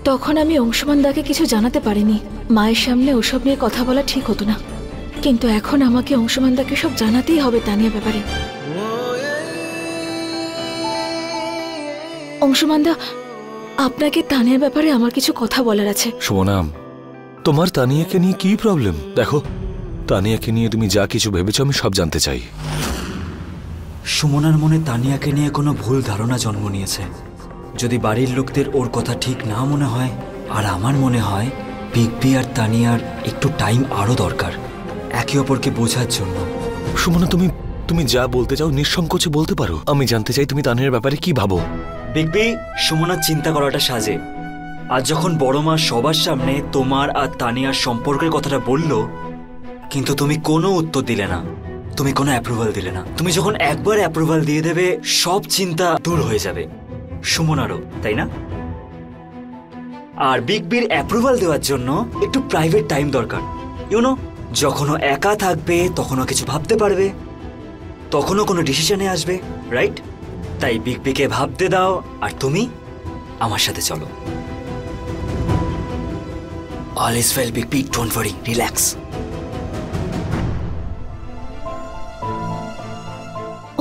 তখন আমি অংশুমান দাকে কিছু জানাতে পারিনি। মায়ের সামনে ওসব নিয়ে কথা বলা ঠিক হতো না, কিন্তু এখন আমাকে অংশুমান দাকে সব জানাতেই হবে তানিয়া ব্যাপারে। অংশুমান দা, আপনাকে তানিয়ার ব্যাপারে আমার কিছু কথা বলার আছে। সুমনাম, তোমার তানিয়াকে নিয়ে কি প্রবলেম? দেখো, তানিয়াকে নিয়ে তুমি যা কিছু ভেবেছো আমি সব জানতে চাই। সুমনার মনে তানিয়াকে নিয়ে কোনো ভুল ধারণা জন্ম নিয়েছে। যদি বাড়ির লোকদের ওর কথা ঠিক না মনে হয়, আর আমার মনে হয় বিগ বি আর তানিয়ার একটু টাইম আরও দরকার একে অপরকে বোঝার জন্য। সুমনা, তুমি যা বলতে চাও নিঃসংকোচে বলতে পারো। আমি জানতে চাই তুমি তানিয়ার ব্যাপারে কি ভাবো। বিগ বি, সুমনার চিন্তা করাটা সাজে। আজ যখন বড় মা সবার সামনে তোমার আর তানিয়ার সম্পর্কের কথাটা বলল, কিন্তু তুমি কোনো উত্তর দিলে না, তুমি কোনো অ্যাপ্রুভাল দিলে না। তুমি যখন একবার অ্যাপ্রুভাল দিয়ে দেবে, সব চিন্তা দূর হয়ে যাবে সুমনারও, তাই না? আর বিগ বির অ্যাপ্রুভাল দেওয়ার জন্য একটু প্রাইভেট টাইম দরকার। ইউনো, যখনও একা থাকবে তখনও কিছু ভাবতে পারবে, তখনও কোনো ডিসিশনে আসবে, রাইট? তাই বিগ বিকে ভাবতে দাও, আর তুমি আমার সাথে চলো। All is well big B, don't worry, relax.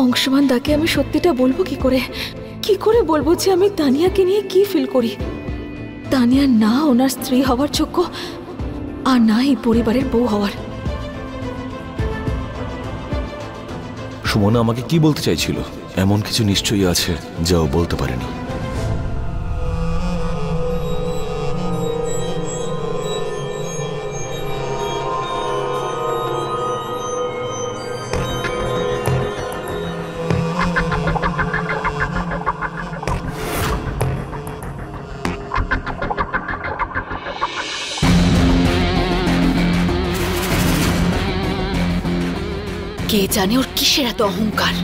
Anshuman দাকে আমি সত্যিটা বলবো কি করে বলবো যে আমি তানিয়াকে নিয়ে কি ফিল করি? তানিয়া না ওনার স্ত্রী হওয়ার যোগ্য, আর না এই পরিবারের বউ হওয়ার। সুমনা আমাকে কি বলতে চাইছিল? এমন কিছু নিশ্চয়ই আছে যা ও বলতে পারেনি। কে জানে ওর কিসের এত অহংকার।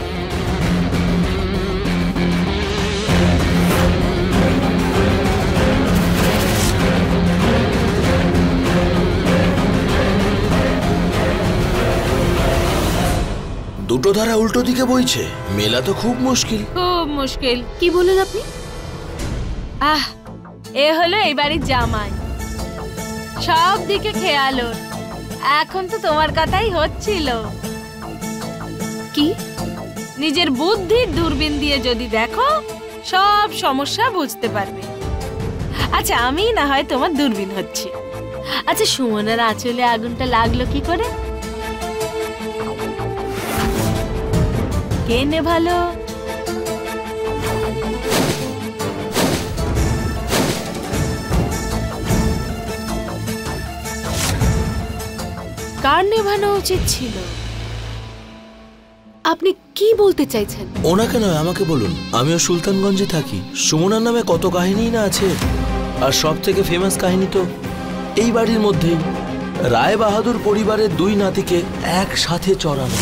দুটো ধারা উল্টো দিকে বইছে, মেলা তো খুব মুশকিল। খুব মুশকিল। কি বলেন আপনি? এ হলো এই বাড়ির জামাই, সব দিকে খেয়াল ওর। এখন তো তোমার কথাই হচ্ছিল। কি? নিজের বুদ্ধির দূরবীন দিয়ে যদি দেখো, সব সমস্যা বুঝতে পারবে। আচ্ছা, আমি না হয় তোমার দূরবীন হচ্ছি। আচ্ছা, সুমনার আঁচলে আগুনটা লাগলো কি করে? কে নেভালো? কার নেভানো উচিত ছিল? আপনি কি বলতে চাইছেন? ওনাকে নয়, আমাকে বলুন। আমিও সুলতানগঞ্জে থাকি। সুমনার নামে কত কাহিনী না আছে, আর সব থেকে ফেমাস কাহিনী তো এই বাড়ির মধ্যেই রায় বাহাদুর পরিবারের দুই নাতিকে একসাথে চড়ানো।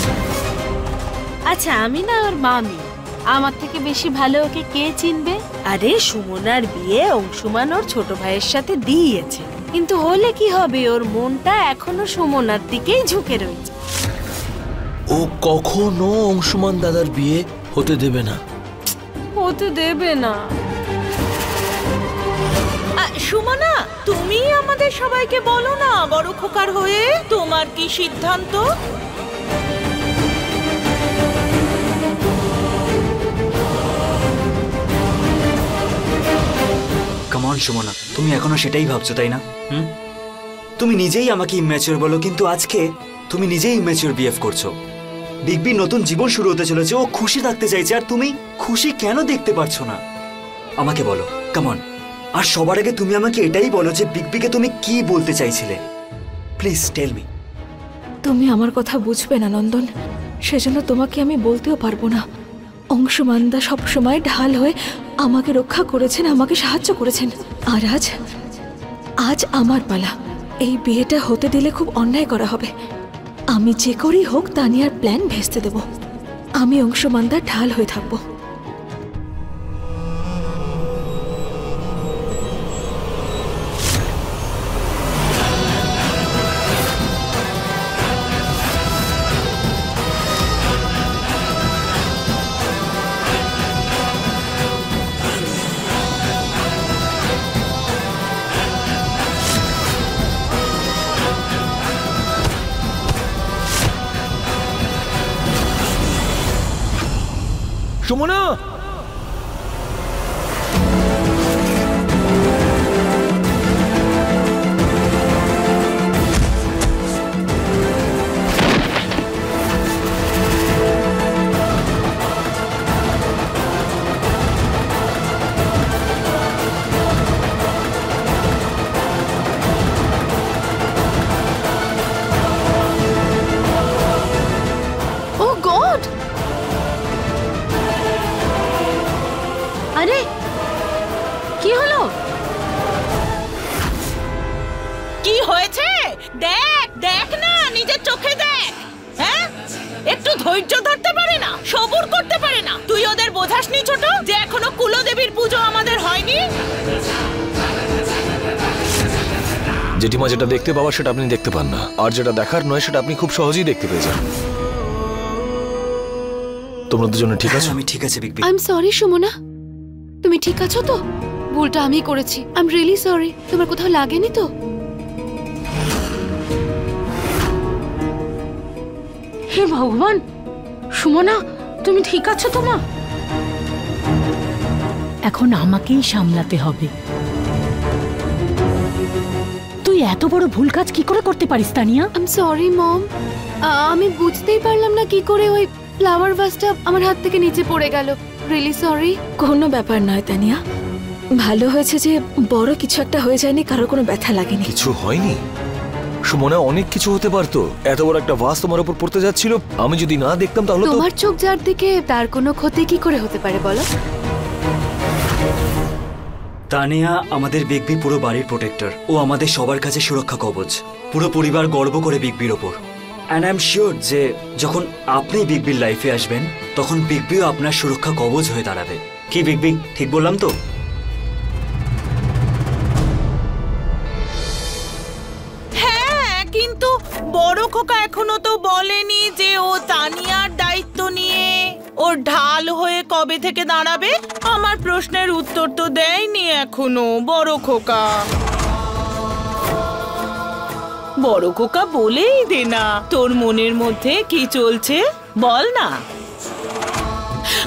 আচ্ছা, আমি না ওর মামি, আমার থেকে বেশি ভালো ওকে কে চিনবে? আরে, সুমনার বিয়ে অংশুমান ওর ছোট ভাইয়ের সাথে দিয়েছে, কিন্তু হলে কি হবে, ওর মনটা এখনো সুমনার দিকেই ঝুঁকে রয়েছে। ও কখনো অংশুমান দাদার বিয়ে হতে দেবে না। হতে দেবে না? সুমনা, তুমি আমাদের সবাইকে বলো না বড় খোকার হয়ে তোমার কি সিদ্ধান্ত? কাম অন সুমনা, তুমি এখনো সেটাই ভাবছো, তাই না? তুমি নিজেই আমাকে ইম্যাচিওর বলো, কিন্তু আজকে তুমি নিজেই ইম্যাচিওর বিহেভ করছো। বিগ বি নতুন জীবন শুরু হতে চলেছে, ও খুশি থাকতে চাইছে, আর তুমি খুশি কেন দেখতে পারছো না? আমাকে বলো, কাম অন। আর সবার আগে তুমি আমাকে এটাই বলো যে বিগ বিকে তুমি কি বলতে চাইছিলে। Please tell me. তুমি আমার কথা বুঝবে না নন্দন, সেজন্য তোমাকে আমি বলতেও পারবো না। অংশুমান দা সবসময় ঢাল হয়ে আমাকে রক্ষা করেছেন, আমাকে সাহায্য করেছেন। আর আজ আমার পালা। এই বিয়েটা হতে দিলে খুব অন্যায় করা হবে। আমি যে করেই হোক তানিয়ার প্ল্যান ভেস্তে দেব। আমি অংশুমান দার ঢাল হয়ে থাকবো। সুমনা! আরে কি হলো? কি হয়েছে? দেখ দেখ না, নিজের চোখে দেখ। হ্যাঁ, একটু ধৈর্য ধরতে পারে না, সবুর করতে পারে না? তুই ওদের বোঝাসনি ছোট, যে এখনো কুলদেবীর পুজো আমাদের হয়নি? জেঠিমা, যেটা দেখতে পাওয়ার সেটা আপনি দেখতে পান না, আর যেটা দেখার নয় সেটা আপনি খুব সহজেই দেখতে পেয়ে যান। তোমরা দুজনে ঠিক আছো? আমি ঠিক আছে big B. I am sorry Sumana, তুমি ঠিক আছো তো? ভুলটা আমি করেছি, আই এম রিয়েলি সরি। তোমার কোথাও লাগেনি তো? হে ভগবান, সুমনা তুমি ঠিক আছো তো মা? এখন আমাকেই সামলাতে হবে। তুই এত বড় ভুল কাজ কি করে করতে পারিস Tania? I am sorry mom, আমি বুঝতেই পারলাম না কি করে ওই ফ্লাওয়ার ভাসটা আমার হাত থেকে নিচে পড়ে গেল। Really sorry. কোনো ব্যাপার নয় তানিয়া, ভালো হয়েছে যে বড় কিছু একটা হয়ে যায়নি, কারোর কোনো ব্যথা লাগেনি। কিছু হয়নি সুমনা, অনেক কিছু হতে পারতো। এত বড় একটা ভাস তোমার উপর পড়তে যাচ্ছিল, আমি যদি না দেখতাম তাহলে তো। তোমার চোখ যার দিকে, তার কোনো ক্ষতি কি করে হতে পারে বলো? তানিয়া আমাদের বিগ বি পুরো বাড়ির প্রোটেক্টর। ও আমাদের সবার কাছে সুরক্ষা কবচ। পুরো পরিবার গর্ব করে বিগ বির ওপর। অ্যান্ড আই এম শিওর যে যখন আপনি বিগ বির লাইফে আসবেন তখন বিগ বিও আপনার সুরক্ষা কবচ হয়ে দাঁড়াবে। কি বিগ বি, ঠিক বললাম তো? হ্যাঁ, কিন্তু বড় খোকা এখনো তো বলেনি যে ও তানিয়ার দায়িত্ব নিয়ে ওর ঢাল হয়ে কবে থেকে দাঁড়াবে। আমার প্রশ্নের উত্তর তো দেয়নি এখনো বড় খোকা। বড় খোকা বলেই দে না, তোর মনের মধ্যে কি চলছে বল না।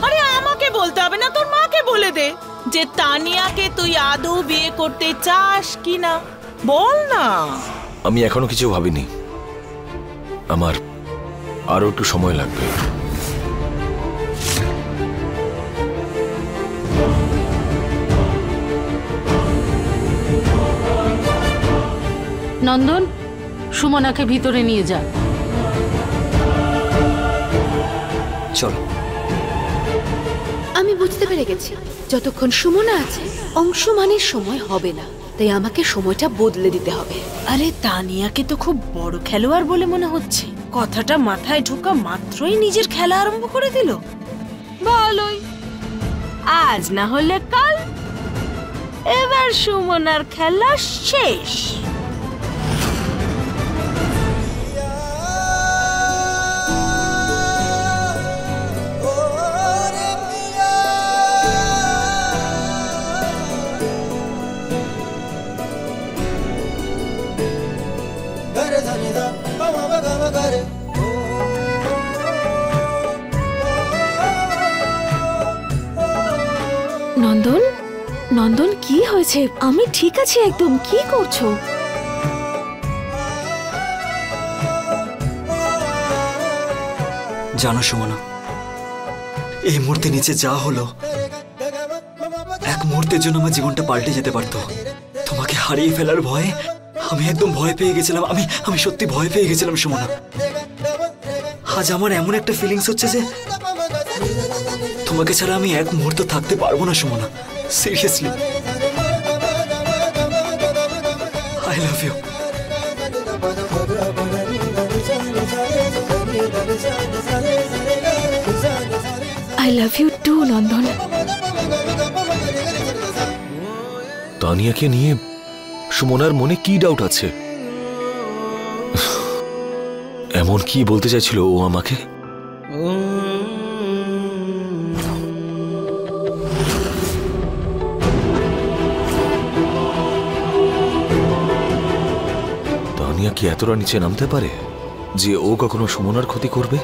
আরে আমাকে বলতে হবে না, তোর মাকে বলে দে যে তানিয়াকে তুই আদৌ বিয়ে করতে চাস কিনা, বল না। আমি এখনো কিছু ভাবিনি, আমার আরো একটু সময় লাগবে। নন্দন, সুমনাকে ভিতরে নিয়ে যা। চলো। আমি বুঝতে পেরে গেছি, যতক্ষণ সুমনা আছে অংশমানের সময় হবে না, তাই আমাকে সময়টা বদলে দিতে হবে। আরে তানিয়াকে তো খুব বড় খেলোয়াড় বলে মনে হচ্ছে, কথাটা মাথায় ঢোকা মাত্রই নিজের খেলা আরম্ভ করে দিল। ভালোই, আজ না হলে কাল এবার সুমনার খেলা শেষ। নন্দন, নন্দন কি হয়েছে? আমি ঠিক আছি একদম। কি করছো? জানো সুমনা, এই মুহূর্তে নিচে যা হলো, এক মুহূর্তের জন্য আমার জীবনটা পাল্টে যেতে পারতো। তোমাকে হারিয়ে ফেলার ভয়ে আমি একদম ভয় পেয়ে গেছিলাম। আমি সত্যি ভয় পেয়ে গেছিলাম সুমনা। আজ আমার এমন একটা ফিলিংস হচ্ছে যে তোমাকে ছাড়া আমি এক মুহূর্ত থাকতে পারবো না Sumana. Seriously, I love you. I love you too Nandan. তানিয়াকে নিয়ে সুমনার মনে কি ডাউট আছে? এমন কি বলতে চাইছিল ও আমাকে? তানিয়া কি এতটা নিচে নামতে পারে যে ও কখনো সুমনার ক্ষতি করবে?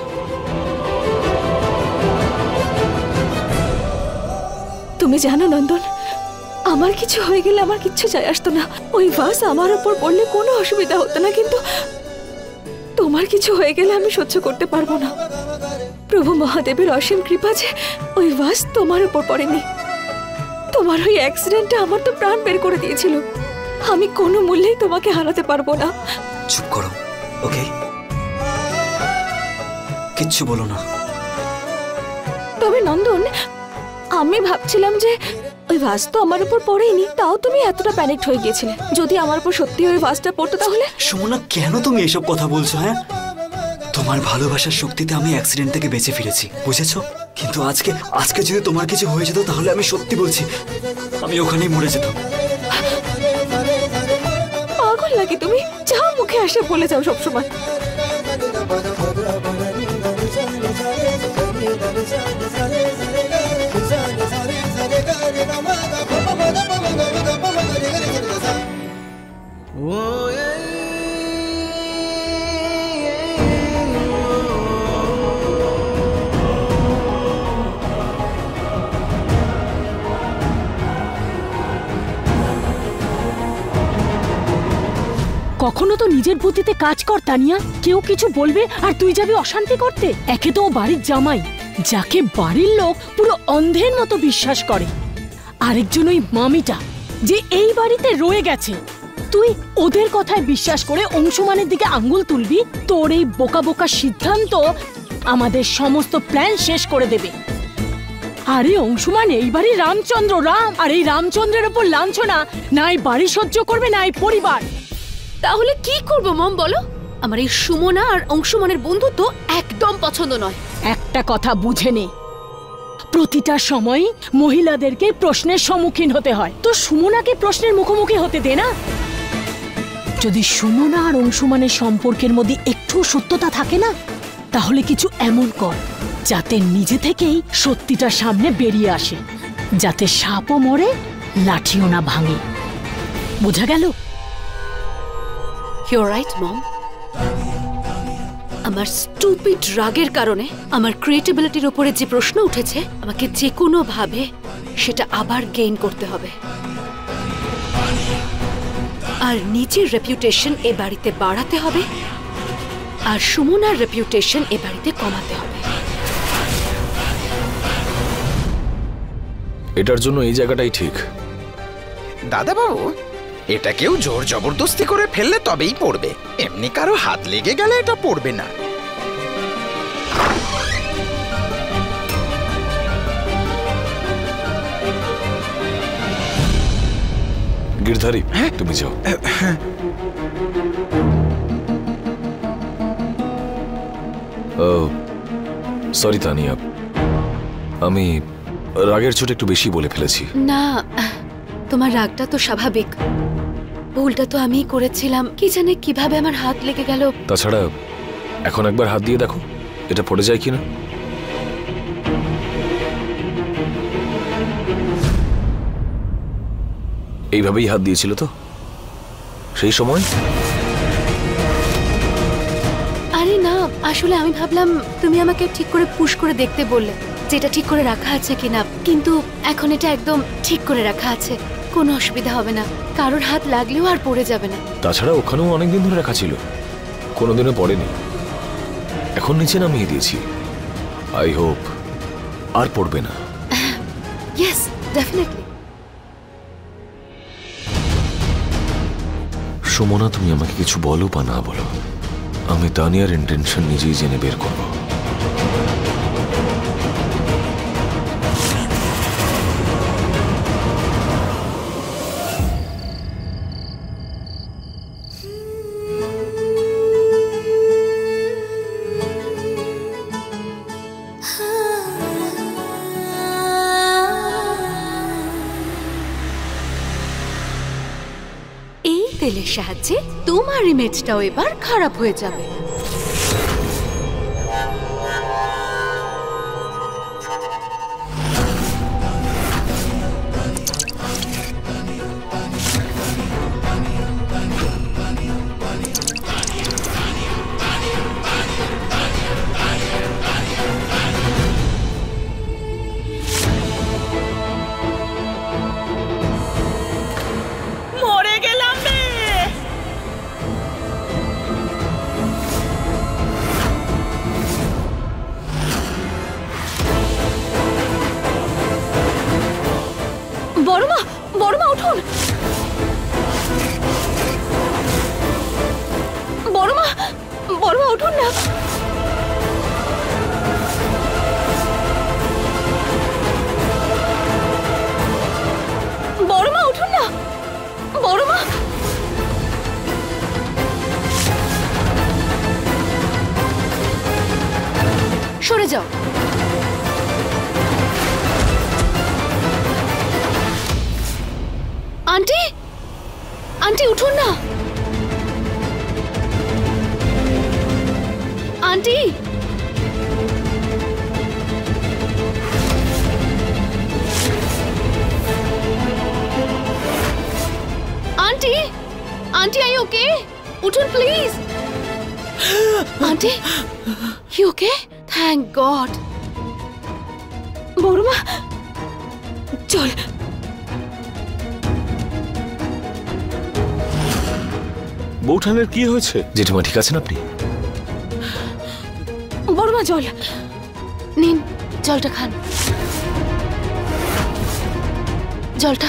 তুমি জানো নন্দন, আমার কিছু হয়ে গেলে আমার কিচ্ছু যায় আসতো না। ওই ভাস আমার উপর পড়লে কোনো অসুবিধা হতো না, কিন্তু তোমার কিছু হয়ে গেলে আমি সহ্য করতে পারবো না। প্রভু মহাদেবের অসীম কৃপা যে ওই ভাস তোমার উপর পড়েনি। তোমার ওই অ্যাক্সিডেন্টটা আমার তো প্রাণ বের করে দিয়েছিল। আমি কোনো মূল্যেই তোমাকে হারাতে পারবো না। চুপ করো, ওকে? কিচ্ছু বলো না। তবে নন্দন, আমি ভাবছিলাম যে ওই ভাস তো আমার উপর পড়েনি, তাও তুমি এতটা প্যানিকড হয়ে গিয়েছিলে। যদি আমার উপর সত্যি ওই ভাসটা পড়তো তাহলে। সুমনা, কেন তুমি এসব কথা বলছো? হ্যাঁ, তোমার ভালোবাসার শক্তিতে আমি অ্যাক্সিডেন্ট থেকে বেঁচে ফিরেছি, বুঝেছো? কিন্তু আজকে যদি তোমার কিছু হয়ে যেত তাহলে আমি সত্যি বলছি আমি ওখানেই মরে যেতাম। পাগল নাকি তুমি? যাও, মুখে আসে বলে যাও সবসময়। কখনো তো নিজের বুদ্ধিতে কাজ কর তানিয়া। কেউ কিছু বলবে আর তুই যাবি অশান্তি করতে। একে তো ও বাড়ির জামাই, যাকে বাড়ির লোক পুরো অন্ধের মতো বিশ্বাস করে। আরেকজন ওই মামিটা, যে এই বাড়িতে রয়ে গেছে। তুই ওদের কথায় বিশ্বাস করে অংশুমানের দিকে আঙ্গুল তুলবি? তোর এই বোকা বোকা সিদ্ধান্ত আমাদের সমস্ত প্ল্যান শেষ করে দেবে। আরে অংশুমান এই বাড়ির রামচন্দ্র, রাম। আর এই রামচন্দ্রের ওপর লাঞ্ছনা না এই বাড়ি সহ্য করবে না এই পরিবার। তাহলে কি করব মম বলো? আমার এই সুমনা আর অংশুমানের বন্ধুত্ব একদম পছন্দ নয়। একটা কথা বুঝে নে, প্রতিটা সময় মহিলাদেরকে প্রশ্নের সম্মুখীন হতে হয়। তো সুমনাকে প্রশ্নের মুখোমুখি হতে দে না। যদি সুমনা আর অংশুমানের সম্পর্কের মধ্যে একটু সত্যতা থাকে না, তাহলে কিছু এমন কর যাতে নিজে থেকেই সত্যিটা সামনে বেরিয়ে আসে, যাতে সাপও মরে লাঠিও না ভাঙে। বোঝা গেল? You're right, মম। আমার স্টুপিড রাগের কারণে আমার ক্রিয়েটিবিলিটির উপরে যে প্রশ্ন উঠেছে, আমাকে যে কোনো ভাবে সেটা আবার গেইন করতে হবে। আর নিজের রেপুটেশন এ বাড়িতে বাড়াতে হবে, আর সুমনার রেপুটেশন এ বাড়িতে কমাতে হবে। এটার জন্য এই জায়গাটাই ঠিক। দাদা বাবু, এটা কেউ জোর জবরদস্তি করে ফেললে তবেই পড়বে, এমনি কারো হাত লেগে গেলে এটা পড়বে না। গিরধারী, তুমি যাও। সরি তানিয়া, আমি রাগের চোটে একটু বেশি বলে ফেলেছি। না, তোমার রাগটা তো স্বাভাবিক। ভুলটা তো আমিই করেছিলাম। কি জানে কিভাবে আমার হাত লেগে গেল। তাছাড়া এখন একবার হাত দিয়ে দেখো এটা পড়ে যায় কিনা। এইভাবেই হাত দিয়েছিল তো সেই সময়? আরে না, আসলে আমি ভাবলাম তুমি আমাকে ঠিক করে পুশ করে দেখতে বললে যে এটা ঠিক করে রাখা আছে কিনা, কিন্তু এখন এটা একদম ঠিক করে রাখা আছে। কোনো অসুবিধা হবে না, কারোর হাত লাগলেও আর পড়ে যাবে না। তাছাড়া ওখানেও অনেকদিন ধরে রাখা ছিল, কোনোদিনও পড়েনি। এখন নিচে নামিয়ে দিয়েছি, আই হোপ আর পড়বে না। Yes, definitely. সুমনা, তুমি আমাকে কিছু বলো বা না বলো, আমি তানিয়ার ইন্টেনশন নিজেই জেনে বের করবো। তেলের সাহায্যে তোমার ইমেজটাও এবার খারাপ হয়ে যাবে। যাও। আন্টি, আন্টি উঠুন না। Aunty, aunty, aunty I okay? উঠুন please. Aunty, you okay? Thank God. বড়মা চল। বৌঠানের কি হয়েছে? জেঠিমা ঠিক আছেন আপনি? বড়মা জল নিন, জলটা খান। জলটা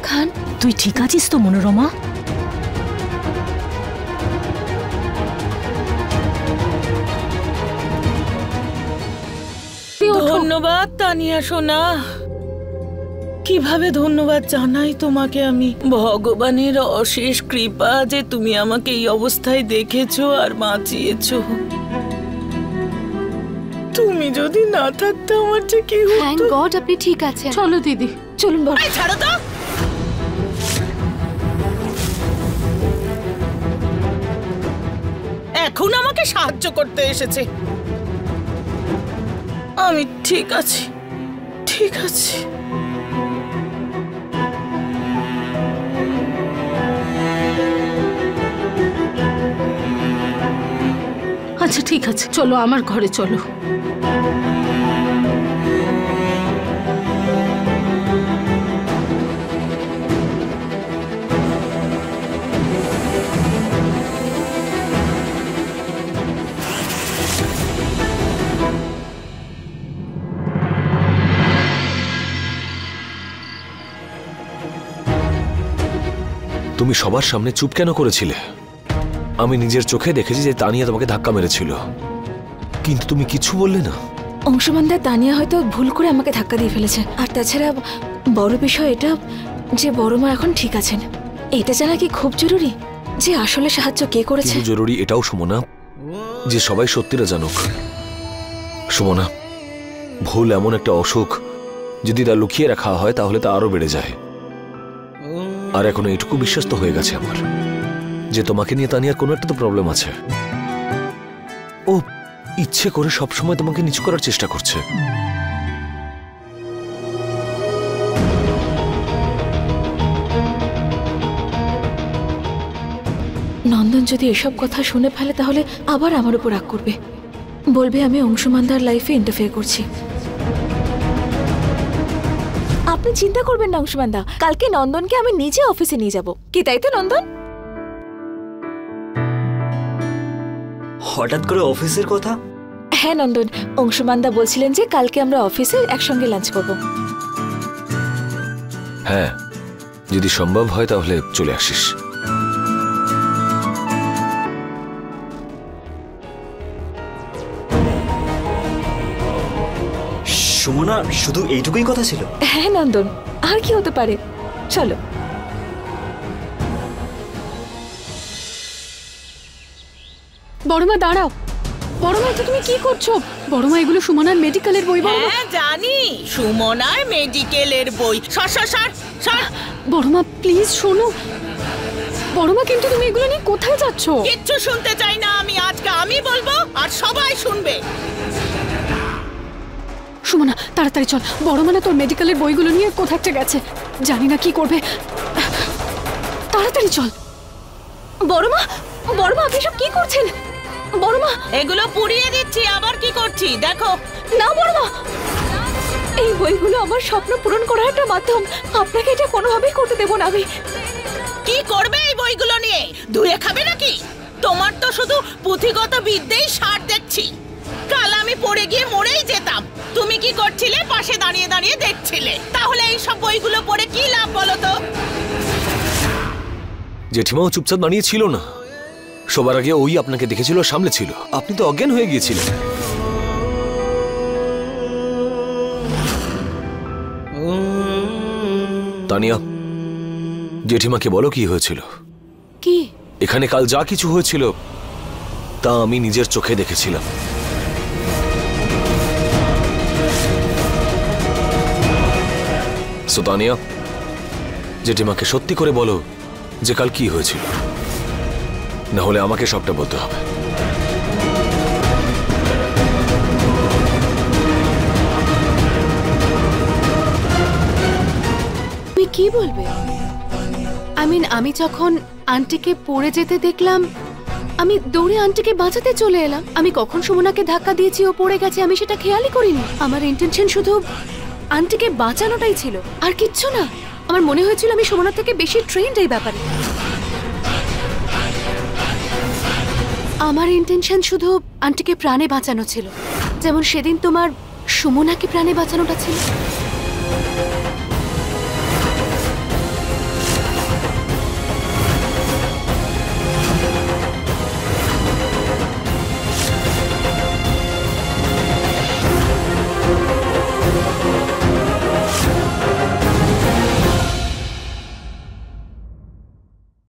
খান। তুই ঠিক আছিস তো মনোরমা? ধন্যবাদ তানিয়া সোনা। কিভাবে ধন্যবাদ জানাই তোমাকে আমি। ভগবানের অশেষ কৃপা যে তুমি আমাকে এই অবস্থায় দেখেছো আর বাঁচিয়েছো। তুমি যদি না থাকতে আমার যে কি থ্যাংক হতো। গড আপনি ঠিক আছেন। চলো দিদি। চলুন বড়। এই ছাড়ো তো। এখন আমাকে সাহায্য করতে এসেছে। আমি ঠিক আছি, ঠিক আছে। আচ্ছা ঠিক আছে, চলো আমার ঘরে চলো। তুমি সবার সামনে চুপ কেন করেছিলে? আমি নিজের চোখে দেখেছি যে তানিয়া তোমাকে ধাক্কা মেরেছিল, কিন্তু তুমি কিছু বললে না। অংশমানদা তানিয়া হয়তো ভুল করে আমাকে ধাক্কা দিয়ে ফেলেছে। আর তাছাড়া বড় বিষয় এটা যে বড়মা এখন ঠিক আছেন। এটা জানা কি খুব জরুরি যে আসলে সাহায্য কে করেছে? কিন্তু জরুরি এটাও সুমনা যে সবাই সত্যিটা জানুক। সুমনা, ভুল এমন একটা অসুখ, যদি তা লুকিয়ে রাখা হয় তাহলে তা আরো বেড়ে যায়। আর এখন এইটুকু বিশ্বাস তো হয়ে গেছে আমার যে তোমাকে নিয়ে তানিয়ার কোনো একটা তো প্রবলেম আছে। ও ইচ্ছে করে সবসময় তোমাকে নিচু করার চেষ্টা করছে। নন্দন যদি এসব কথা শুনে ফেলে তাহলে আবার আমার উপর রাগ করবে, বলবে আমি অংশুমানদার লাইফে ইন্টারফেয়ার করছি। আপনি চিন্তা করবেন না অংশুমানদা, কালকে নন্দনকে আমি নিজে অফিসে নিয়ে যাব। কি তাই তো নন্দন? হঠাৎ করে অফিসের কথা? হ্যাঁ নন্দন, অংশুমানদা বলছিলেন যে কালকে আমরা অফিসে একসঙ্গে লাঞ্চ করব। হ্যাঁ, যদি সম্ভব হয় তাহলে চলে আসিস। সুমনা, শুধু এইটুকুই কথা ছিল? হ্যাঁ নন্দন, আর কি হতে পারে। চলো। বড়মা দাঁড়াও। বড়মা এটা তুমি কি করছো? বড়মা এগুলো সুমনার মেডিকেলের বই। হ্যাঁ জানি, সুমনার মেডিকেলের বই। সর সর সর সর। বড়মা প্লিজ শোনো। বড়মা কিন্তু তুমি এগুলো নিয়ে কোথায় যাচ্ছ? কিচ্ছু শুনতে চাই না আমি। আজকে আমি বলবো আর সবাই শুনবে। সুমনা তাড়াতাড়ি চল। বড়মা না তোর মেডিকেলের বইগুলো নিয়ে কোথায় একটা গেছে, জানি না কি করবে। তাড়াতাড়ি চল। বড়মা, বড়মা আপনি সব কি করছেন? বড়মা, এগুলো পুড়িয়ে দিচ্ছি। আবার কি করছি দেখো। না বড়মা, এই বইগুলো আমার স্বপ্ন পূরণ করার একটা মাধ্যম। আপনাকে এটা কোনোভাবেই করতে দেব না আমি। কি করবে এই বইগুলো নিয়ে? ধুয়ে খাবে নাকি? তোমার তো শুধু পুঁথিগত বিদ্যেই সার দেখছি। কাল আমি পড়ে গিয়ে মরেই যেতাম, তুমি কি করছিলে? পাশে দাঁড়িয়ে দাঁড়িয়ে দেখছিলে। তাহলে এই সব বইগুলো পড়ে কি লাভ বলো তো? জেঠিমাও চুপচাপ দাঁড়িয়ে ছিল না। সবার আগে ওই আপনাকে দেখেছিল, সামনে ছিল। আপনি তো অজ্ঞান হয়ে গিয়েছিলেন। তানিয়া, জেঠিমাকে বলো কি হয়েছিল। কি? এখানে কাল যা কিছু হয়েছিল তা আমি নিজের চোখে দেখেছিলাম। সো তানিয়া, জেঠিমাকে সত্যি করে বলো যে কাল কি হয়েছিল, না হলে আমাকে সবটা বলতে হবে। তুমি কি বলবে? আমি যখন আন্টিকে পড়ে যেতে দেখলাম, আমি দৌড়ে আন্টিকে বাঁচাতে চলে এলাম। আমি কখন সুমনাকে ধাক্কা দিয়েছি, ও পড়ে গেছে, আমি সেটা খেয়ালই করিনি। আমার ইন্টেনশন শুধু আন্টিকে বাঁচানোটাই ছিল, আর কিচ্ছু না। আমার মনে হয়েছিল আমি সুমনার থেকে বেশি ট্রেন্ড এই ব্যাপারে। আমার ইন্টেনশন শুধু আন্টিকে প্রাণে বাঁচানো ছিল, যেমন সেদিন তোমার সুমনাকে প্রাণে বাঁচানোটা ছিল।